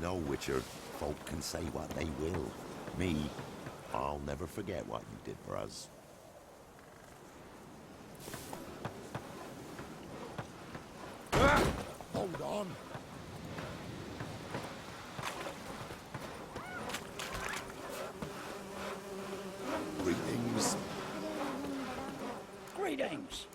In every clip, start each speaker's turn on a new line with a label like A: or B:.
A: know, Witcher, folk can say what they will. Me, I'll never forget what you did for us.
B: Hold on. Greetings.
C: Greetings.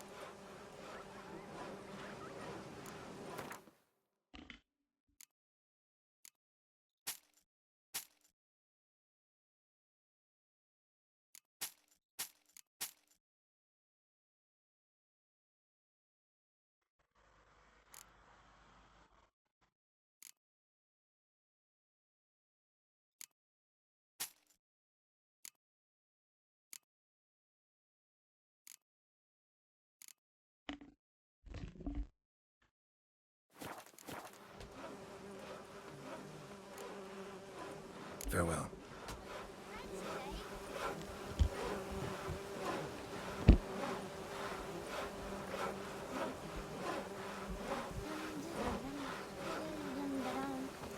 D: Farewell.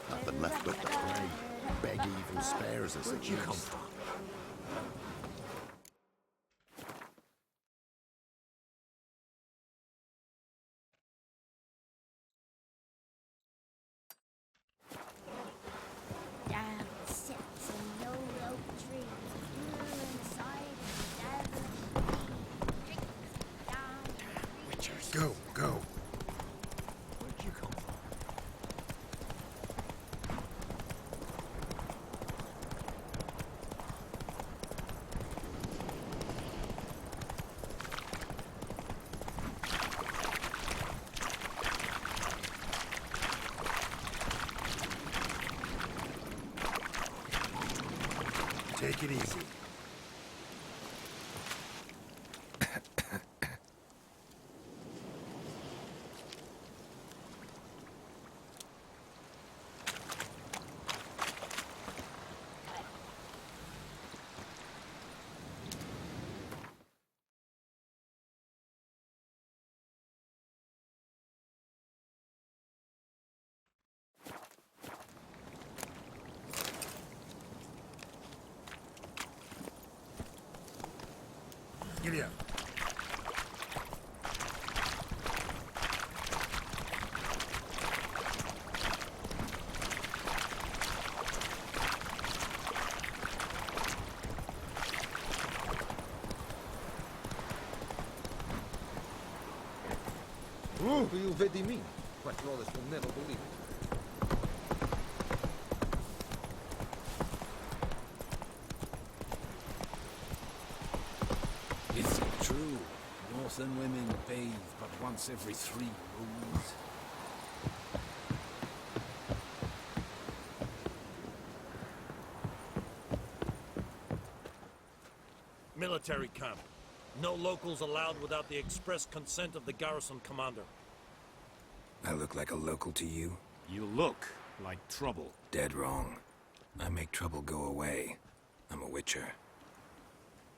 A: Nothing left but to pray. Beg evil spares us.
D: Where'd you come from?
E: Down sits an old oak tree, inside a devilish down.
D: Witchers.
B: Go, go.
D: Where'd you come from?
B: Take it easy. Giddy up.
F: Do you vedi me? My flawless will never believe it.
G: Is it true? Northern women bathe but once every 3 moons.
H: Military camp. No locals allowed without the express consent of the garrison commander.
D: I look like a local to you?
G: You look like trouble.
D: Dead wrong. I make trouble go away. I'm a witcher.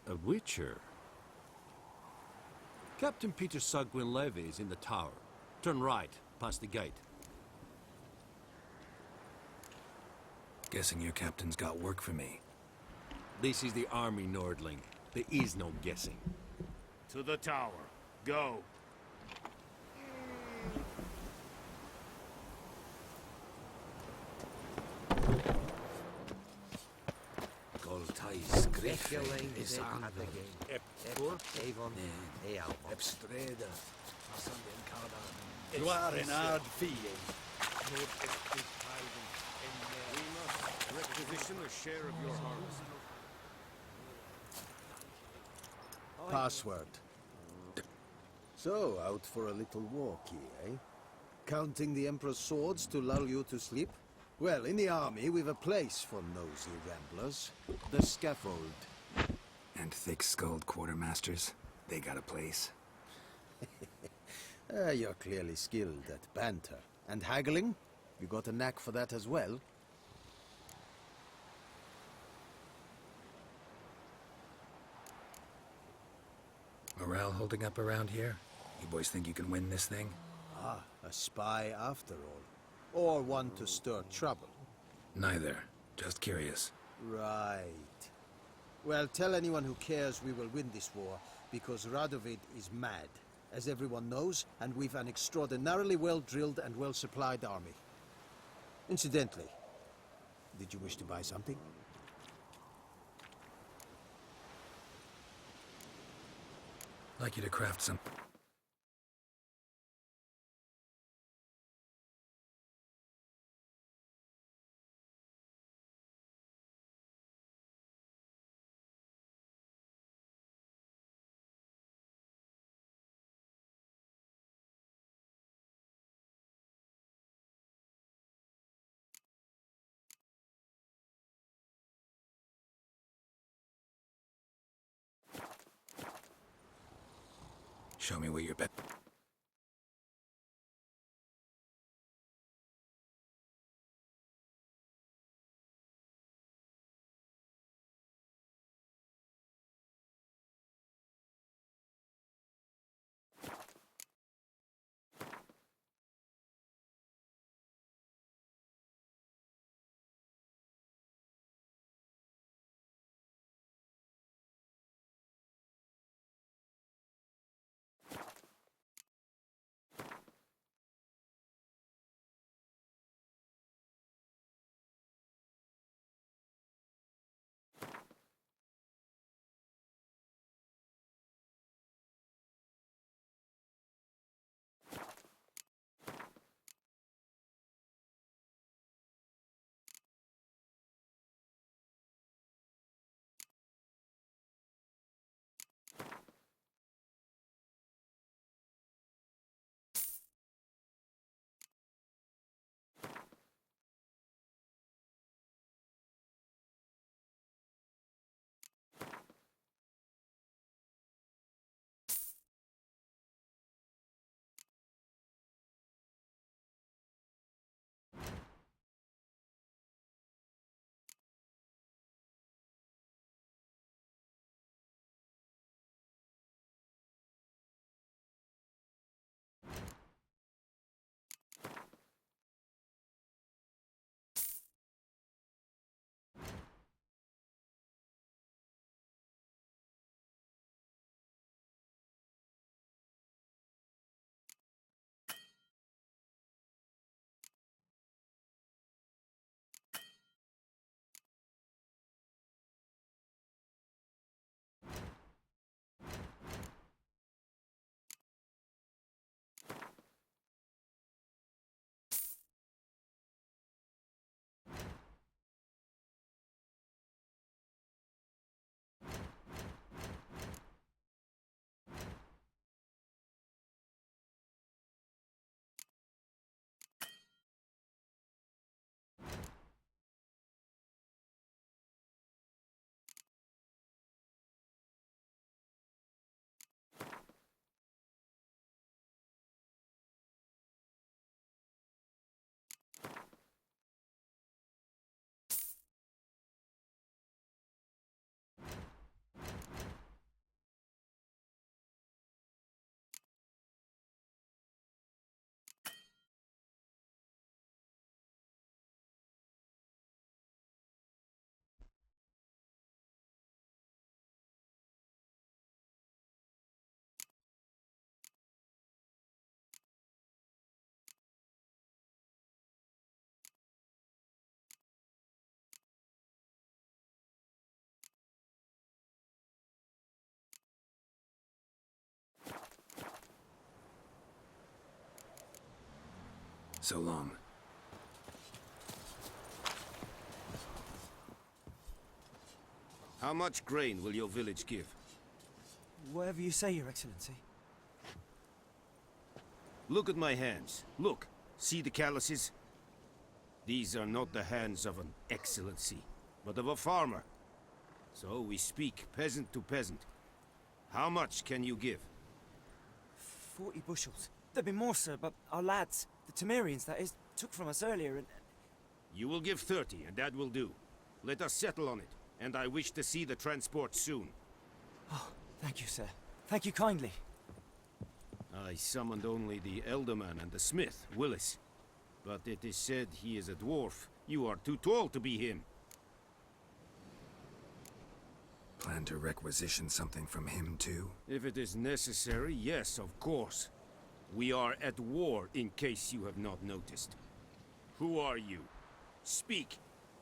G: A witcher? Captain Peter Sagwin Levy is in the tower. Turn right, past the gate.
D: Guessing your captain's got work for me.
G: This is the army, Nordling. There is no guessing.
I: To the tower. Go.
G: Goltais Griffin is
F: Avon,
G: Epstreda.
C: You are an hard fee.
I: We must requisition a share of your harvest.
B: Password. So, out for a little walkie, eh? Counting the Emperor's swords to lull you to sleep? Well, in the army, we've a place for nosy ramblers. The scaffold.
D: And thick-skulled quartermasters. They got a place.
B: You're clearly skilled at banter. And haggling? You got a knack for that as well?
D: Morale holding up around here? You boys think you can win this thing?
B: Ah, a spy after all. Or one to stir trouble.
D: Neither. Just curious.
B: Right. Well, tell anyone who cares we will win this war, because Radovid is mad, as everyone knows, and we've an extraordinarily well-drilled and well-supplied army. Incidentally, did you wish to buy something?
D: I'd like you to craft some... Show me what you're bet. So long.
I: How much grain will your village give?
C: Whatever you say, Your Excellency.
I: Look at my hands. Look. See the calluses? These are not the hands of an excellency, but of a farmer. So we speak peasant to peasant. How much can you give?
C: 40 bushels. There'd be more, sir, but our lads, the Temerians, that is, took from us earlier and...
I: You will give 30, and that will do. Let us settle on it, and I wish to see the transport soon.
C: Oh, thank you, sir. Thank you kindly.
I: I summoned only the Elderman and the smith, Willis. But it is said he is a dwarf, You are too tall to be him.
D: Plan to requisition something from him, too?
I: If it is necessary, yes, of course. We are at war, in case you have not noticed. Who are you? Speak.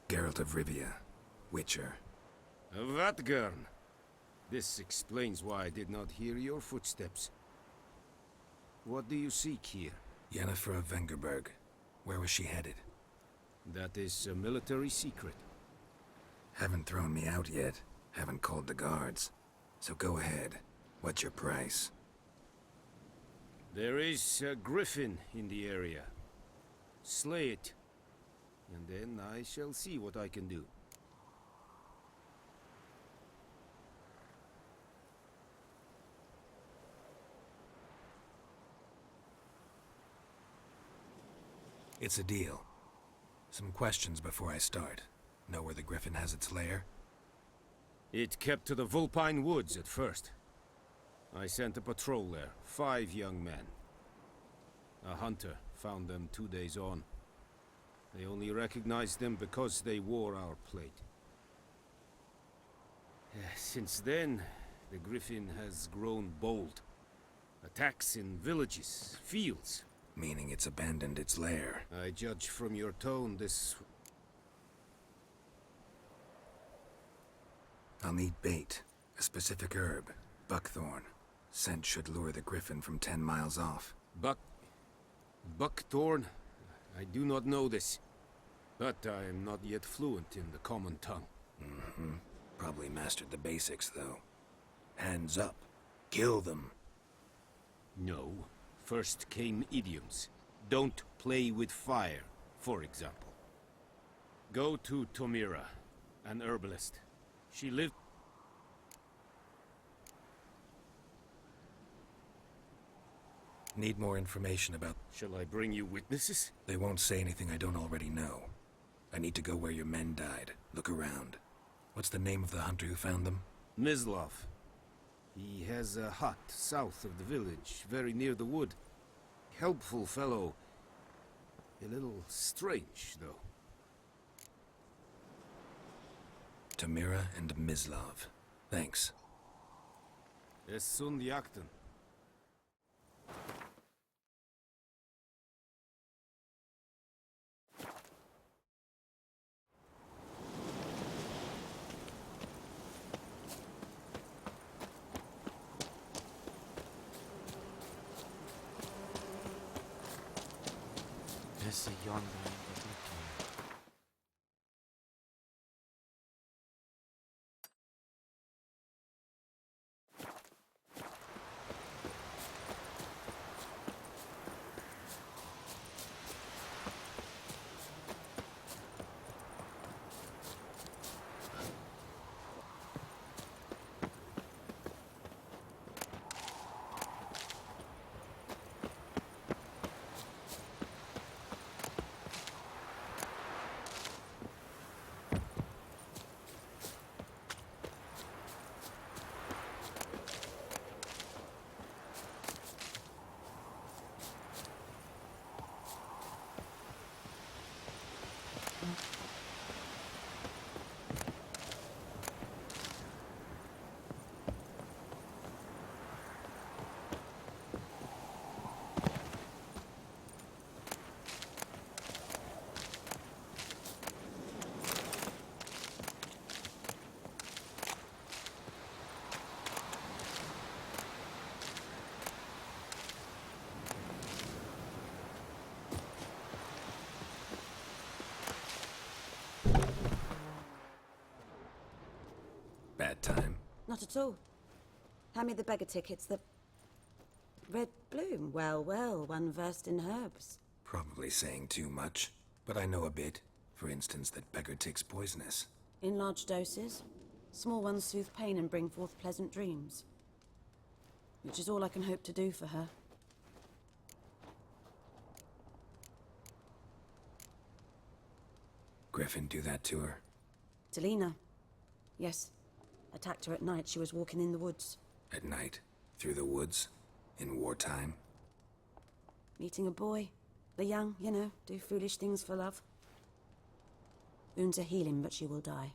D: Geralt of Rivia, Witcher.
I: Vatgern. This explains why I did not hear your footsteps. What do you seek here?
D: Yennefer of Vengerberg. Where was she headed?
I: That is a military secret.
D: Haven't thrown me out yet. Haven't called the guards. So go ahead. What's your price?
I: There is a griffin in the area. Slay it. And then I shall see what I can do.
D: It's a deal. Some questions before I start. Know where the griffin has its lair?
I: It kept to the Vulpine Woods at first. I sent a patrol there, 5 young men. A hunter found them 2 days on. They only recognized them because they wore our plate. Since then, the griffin has grown bold. Attacks in villages, fields.
D: Meaning it's abandoned its lair.
I: I judge from your tone this...
D: I'll need bait. A specific herb. Buckthorn. Scent should lure the griffin from 10 miles off.
I: Buckthorn? I do not know this. But I am not yet fluent in the common tongue.
D: Mm-hmm. Probably mastered the basics, though. Hands up. Kill them.
I: No. First came idioms. Don't play with fire, for example. Go to Tomira, an herbalist. She lived...
D: Need more information about...
I: Shall I bring you witnesses?
D: They won't say anything I don't already know. I need to go where your men died. Look around. What's the name of the hunter who found them?
I: Mislav. He has a hut south of the village, very near the wood. Helpful fellow. A little strange, though.
D: Tomira and Mislav. Thanks.
I: Es sunt jakten.
C: There's a yonder end of the
D: Bad time.
J: Not at all. Hand me the beggar tickets, the... Red Bloom. Well, well, one versed in herbs.
D: Probably saying too much, but I know a bit. For instance, that beggar tick's poisonous.
J: In large doses. Small ones soothe pain and bring forth pleasant dreams. Which is all I can hope to do for her.
D: Griffin do that to her?
J: Delina. Yes. Attacked her at night. She was walking in the woods.
D: At night? Through the woods? In wartime?
J: Meeting a boy. The young, you know, do foolish things for love. Wounds are healing, but she will die.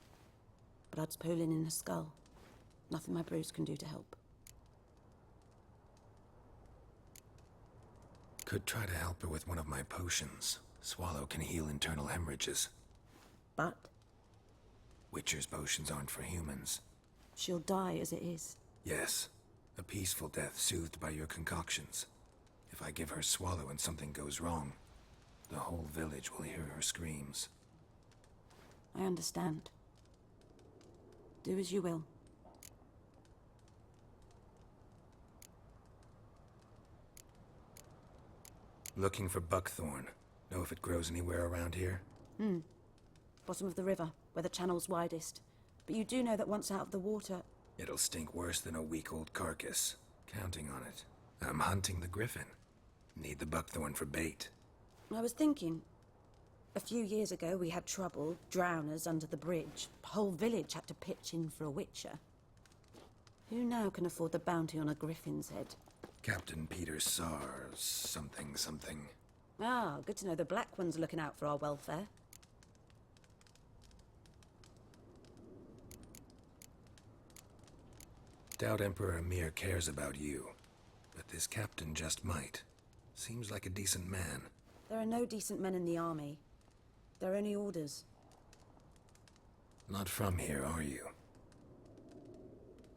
J: Blood's pooling in her skull. Nothing my brews can do to help.
D: Could try to help her with one of my potions. Swallow can heal internal hemorrhages.
J: But
D: Witcher's potions aren't for humans.
J: she'll die as it is.
D: Yes, a peaceful death soothed by your concoctions. If I give her Swallow and something goes wrong, the whole village will hear her screams.
J: I understand. Do as you will.
D: Looking for buckthorn. Know if it grows anywhere around here?
J: Bottom of the river, where the channel's widest. But you do know that once out of the water...
D: It'll stink worse than a week-old carcass. Counting on it. I'm hunting the griffin. Need the buckthorn for bait.
J: I was thinking... A few years ago we had trouble, drowners under the bridge. The whole village had to pitch in for a witcher. Who now can afford the bounty on a griffin's head?
D: Captain Peter Sars, something.
J: Ah, good to know the Black One's looking out for our welfare.
D: Doubt Emperor Emir cares about you. But this captain just might. Seems like a decent man.
J: There are no decent men in the army. They're only orders.
D: Not from here, are you?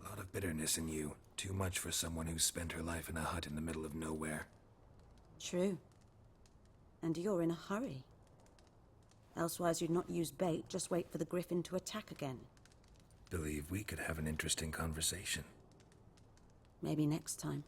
D: A lot of bitterness in you. Too much for someone who's spent her life in a hut in the middle of nowhere.
J: True. And you're in a hurry. Elsewise you'd not use bait, just wait for the griffin to attack again.
D: Believe we could have an interesting conversation.
J: Maybe next time.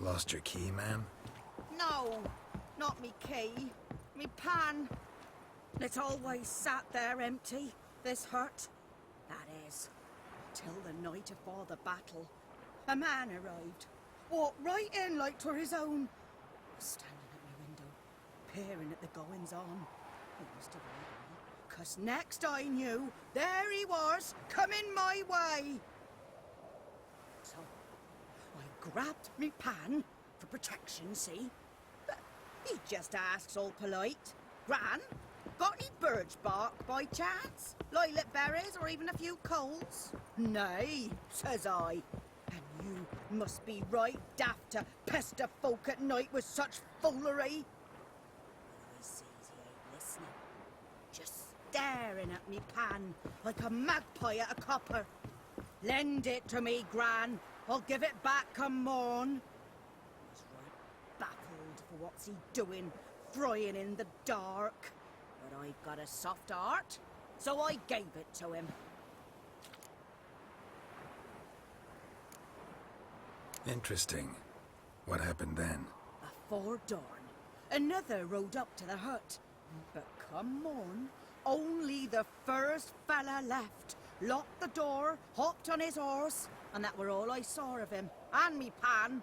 D: Lost your key, ma'am?
K: No, not me key. Me pan. It always sat there empty, this hut. That is, till the night afore the battle. A man arrived. Walked right in like 'twere his own. Was standing at my window, peering at the goings-on. He must have heard me, 'cause next I knew, there he was, coming my way. So I grabbed me pan for protection, see? But he just asks all polite, Gran, got any birch bark by chance? Lilac berries or even a few coals? Nay, says I. And you must be right daft to pester folk at night with such foolery. But I sees he ain't listening. Just staring at me pan like a magpie at a copper. Lend it to me, Gran. I'll give it back come morn. He's right baffled for what's he doing, frying in the dark. But I've got a soft heart, so I gave it to him.
D: Interesting. What happened then?
K: Afore dawn, another rode up to the hut. But come morn, only the first fella left. Locked the door, hopped on his horse, and that were all I saw of him, and me pan.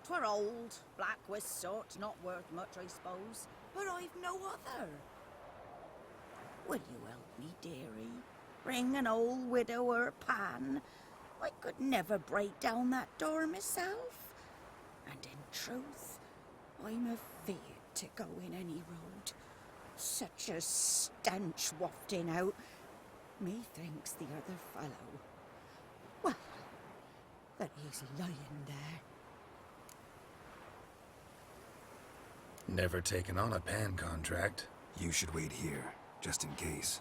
K: 'Twere old, black with soot, not worth much, I suppose, but I've no other. Will you help me, dearie? Bring an old widower pan. I could never break down that door myself. And in truth, I'm afeard to go in any road. Such a stench wafting out. Methinks the other fellow, well, that he's lying there.
D: Never taken on a pan contract. You should wait here, just in case.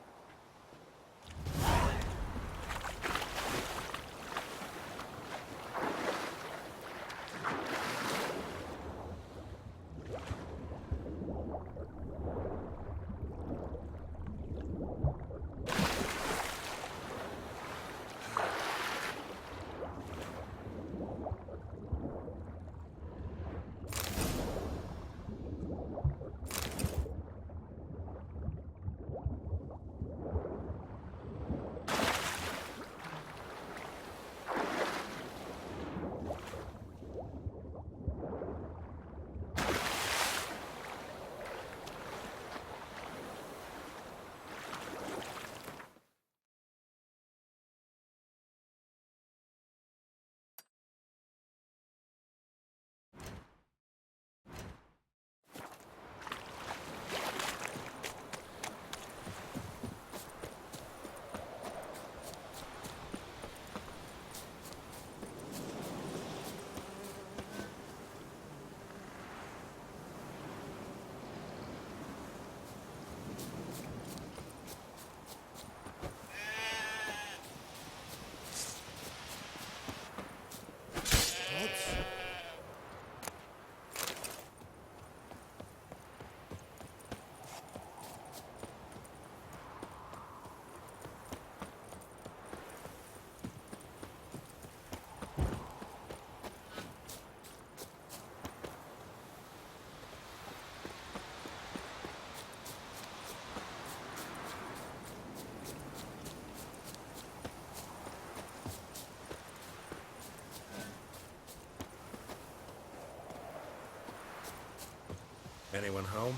D: Anyone home?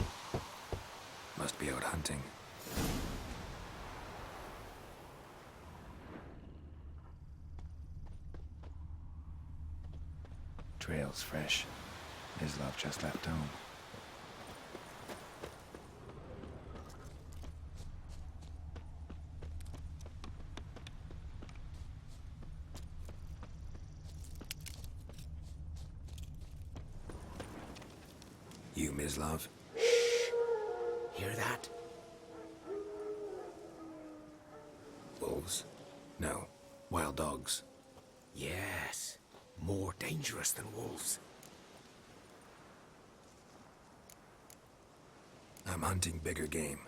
D: Must be out hunting. Trail's fresh. Mislav just left home. You, Mislav?
I: Hear that?
D: Wolves? No. Wild dogs.
I: Yes. More dangerous than wolves.
D: I'm hunting bigger game.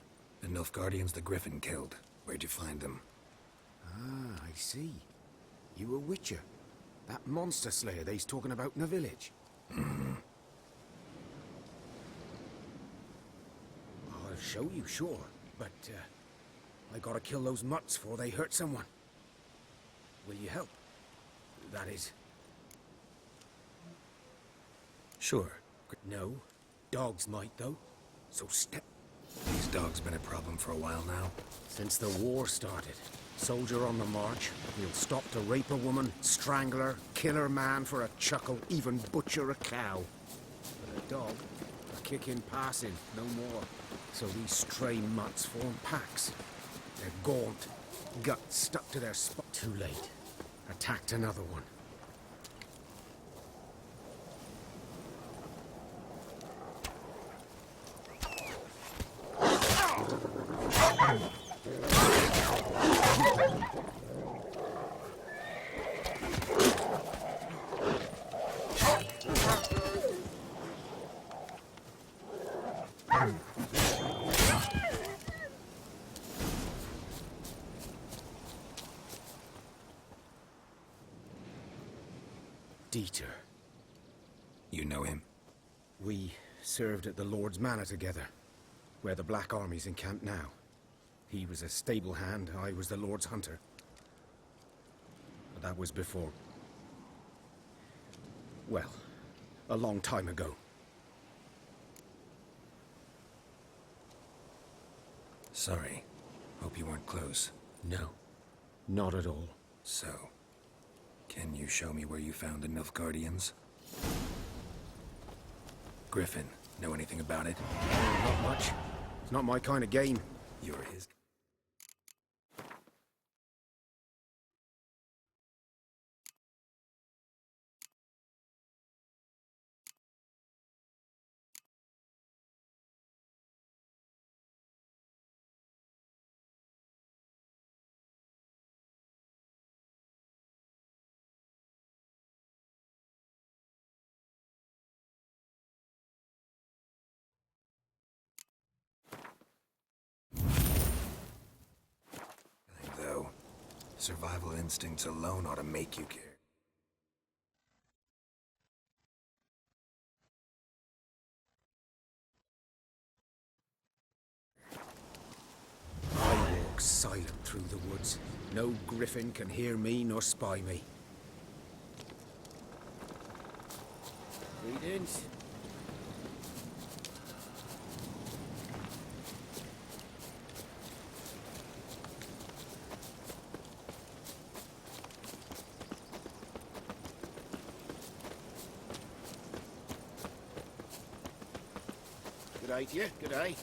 D: The Nilfgaardians the Griffin killed. Where'd you find them?
I: Ah, I see. You a witcher. That monster slayer they's talking about in the village. I'll show you, sure. But, I gotta kill those mutts before they hurt someone. Will you help? That is...
D: Sure.
I: No. Dogs might, though. So step...
D: These dogs been a problem for a while now.
I: Since the war started. Soldier on the march. He'll stop to rape a woman, strangle her, kill her man for a chuckle, even butcher a cow. But a dog, a kick in passing, no more. So these stray mutts form packs. They're gaunt, guts stuck to their spot. Too late. Attacked another one. Dieter.
D: You know him?
I: We served at the Lord's Manor together, where the Black Army's encamped now. He was a stable hand, I was the Lord's hunter. But that was before... well, a long time ago.
D: Sorry. Hope you weren't close.
I: No, not at all.
D: So, can you show me where you found the Nilfgaardians? Griffin, know anything about it?
I: Not much. It's not my kind of game.
D: You're his... survival instincts alone ought to make you care.
G: I walk silent through the woods. No griffin can hear me nor spy me. Greetings.
I: Good eye to you, good eye.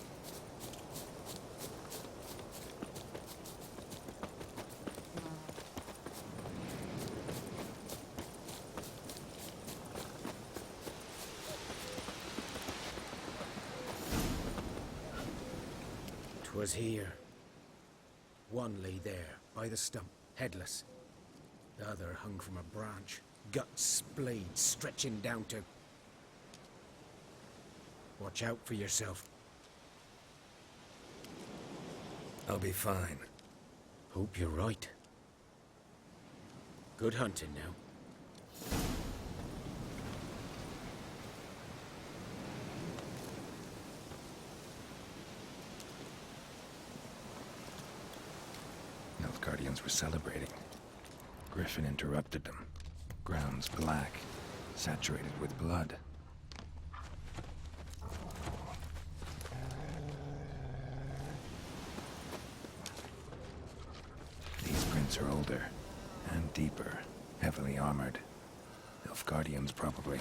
G: Was here. One lay there, by the stump, headless. The other hung from a branch, guts splayed, stretching down to... Watch out for yourself.
D: I'll be fine.
G: Hope you're right. Good hunting now.
D: Guardians were celebrating. Griffin interrupted them. Grounds black, saturated with blood. These prints are older and deeper, heavily armored. Nilfgaardians, probably.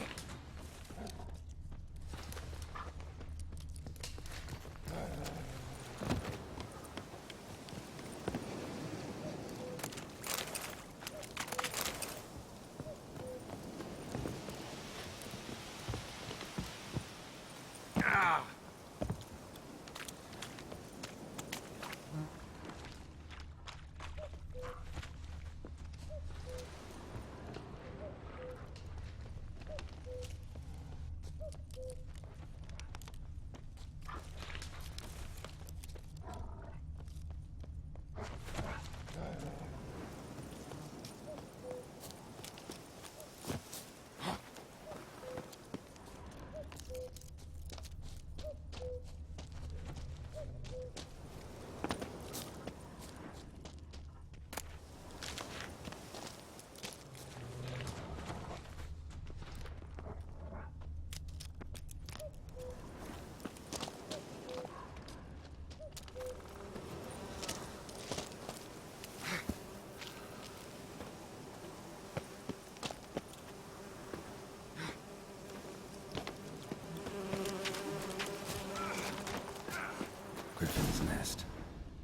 D: Griffin's nest.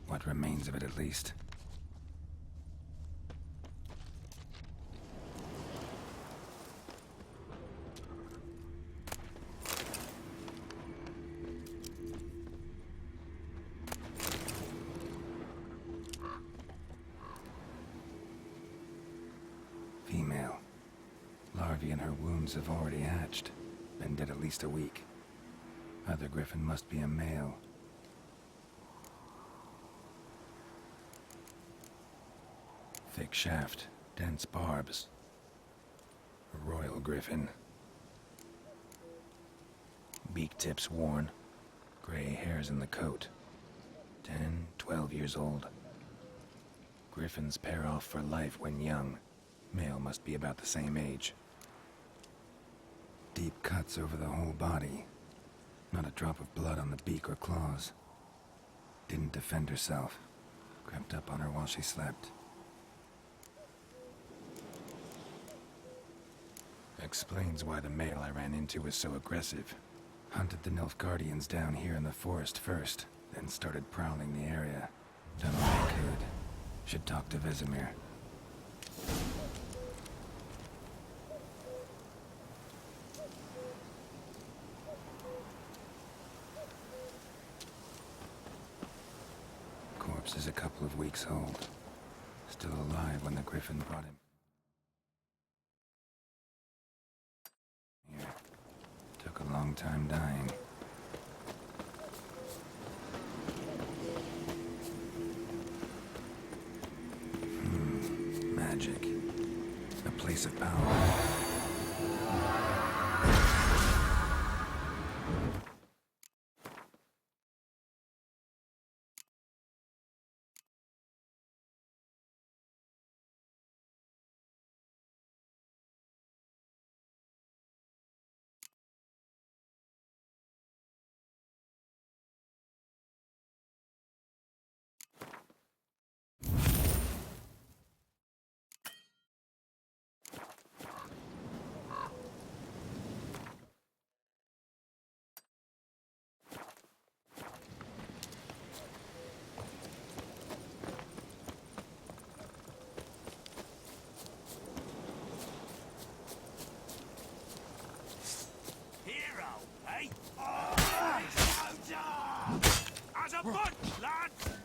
D: What remains of it, at least. Female. Larvae in her wounds have already hatched. Been dead at least a week. Other griffin must be a male. Thick shaft, dense barbs. A royal griffin. Beak tips worn. Gray hairs in the coat. 10, 12 years old. Griffins pair off for life when young. Male must be about the same age. Deep cuts over the whole body. Not a drop of blood on the beak or claws. Didn't defend herself. Crept up on her while she slept. Explains why the male I ran into was so aggressive. Hunted the Nilfgaardians down here in the forest first, then started prowling the area. Done all I could. Should talk to Vesemir. Corpse is a couple of weeks old. Still alive when the griffin brought him. Here. Took a long time dying. base of power.
H: As a bunch, lads!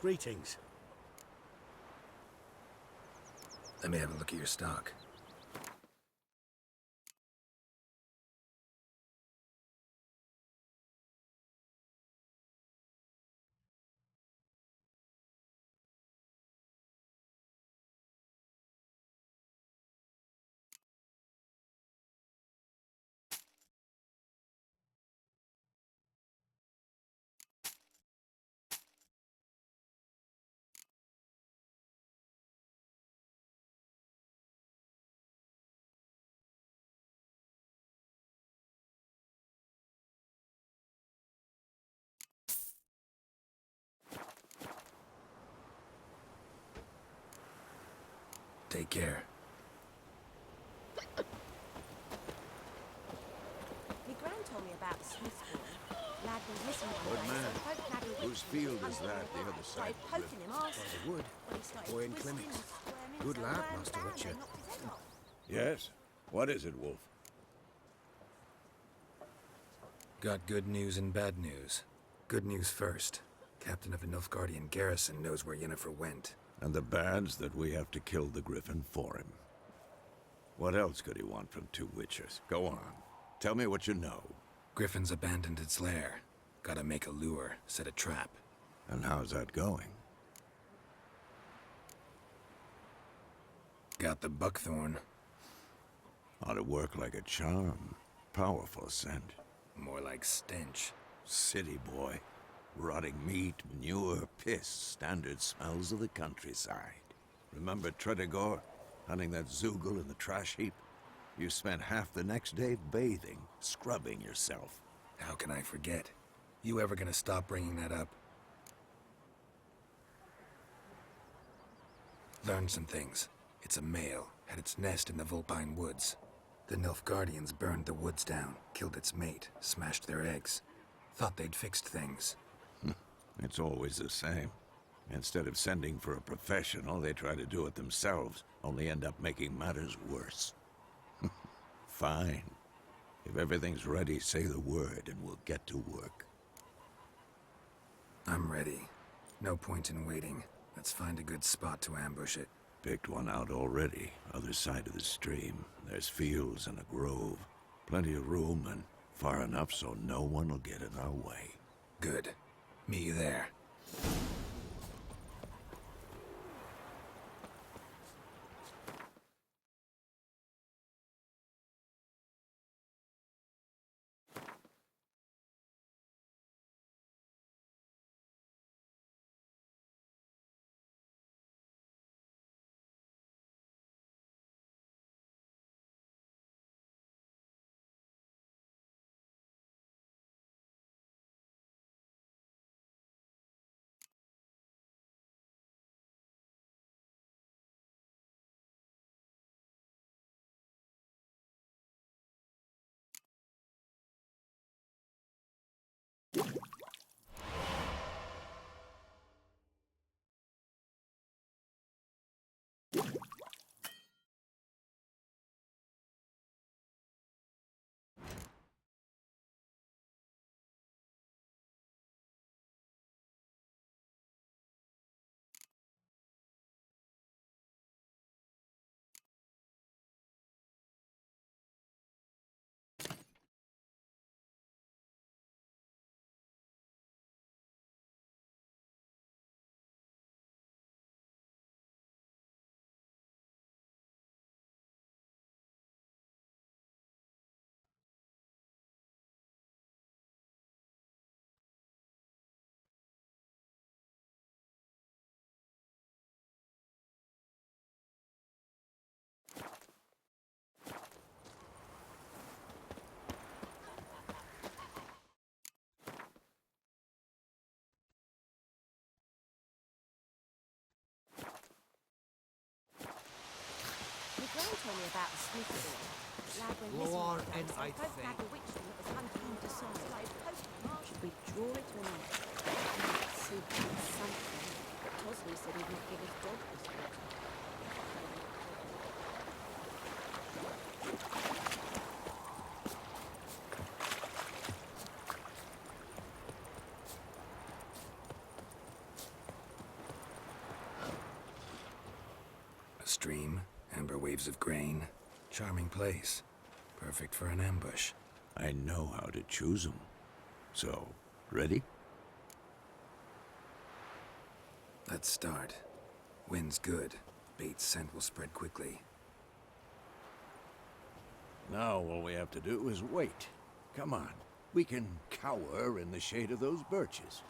G: Greetings.
D: Let me have a look at your stock. Take care.
J: My gran told me about Smithsburg. Lad was missing one
A: Good
J: day,
A: man.
J: so folk nabbed him.
A: Whose field is that, the other side?
J: Started poking him arse.
G: The wood.
J: When he started
G: Boy in
J: twisting
G: clinics.
J: and squirming,
G: Good
J: so
G: lad,
J: ran
G: Master
J: round
G: Richard.
J: and knocked his head off.
A: Yes? What is it, Wolf?
D: Got good news and bad news. Good news first. Captain of the Nilfgaardian garrison knows where Yennefer went.
A: And the bad's that we have to kill the Griffin for him. What else could he want from two witchers? Go on. Tell me what you know.
D: Griffin's abandoned its lair. Gotta make a lure, set a trap.
A: And how's that going?
D: Got the buckthorn.
A: Ought to work like a charm. Powerful scent.
D: More like stench.
A: City boy. Rotting meat, manure, piss. Standard smells of the countryside. Remember Tredegor? Hunting that Zoogle in the trash heap? You spent half the next day bathing, scrubbing yourself.
D: How can I forget? You ever gonna stop bringing that up? Learned some things. It's a male, had its nest in the Vulpine Woods. The Nilfgaardians burned the woods down, killed its mate, smashed their eggs. Thought they'd fixed things.
A: It's always the same. Instead of sending for a professional, they try to do it themselves, only end up making matters worse. Fine. If everything's ready, say the word and we'll get to work.
D: I'm ready. No point in waiting. Let's find a good spot to ambush it.
A: Picked one out already, other side of the stream. There's fields and a grove. Plenty of room and far enough so no one will get in our way.
D: Good. Meet you there.
E: Told me about the Smith boy. Lad went
F: Blow
E: missing
F: on
E: one day,
F: and
E: so
F: I
E: folk
F: think.
E: had the witch thing that was hunting him to side. Like post-martial, we draw it to an end. Secret something. But Tosley said he'd not give his dog the spot.
D: A stream, amber waves of grain. Charming place. Perfect for an ambush.
A: I know how to choose them. So, ready?
D: Let's start. Wind's good. Bait's scent will spread quickly.
A: Now all we have to do is wait. Come on. We can cower in the shade of those birches.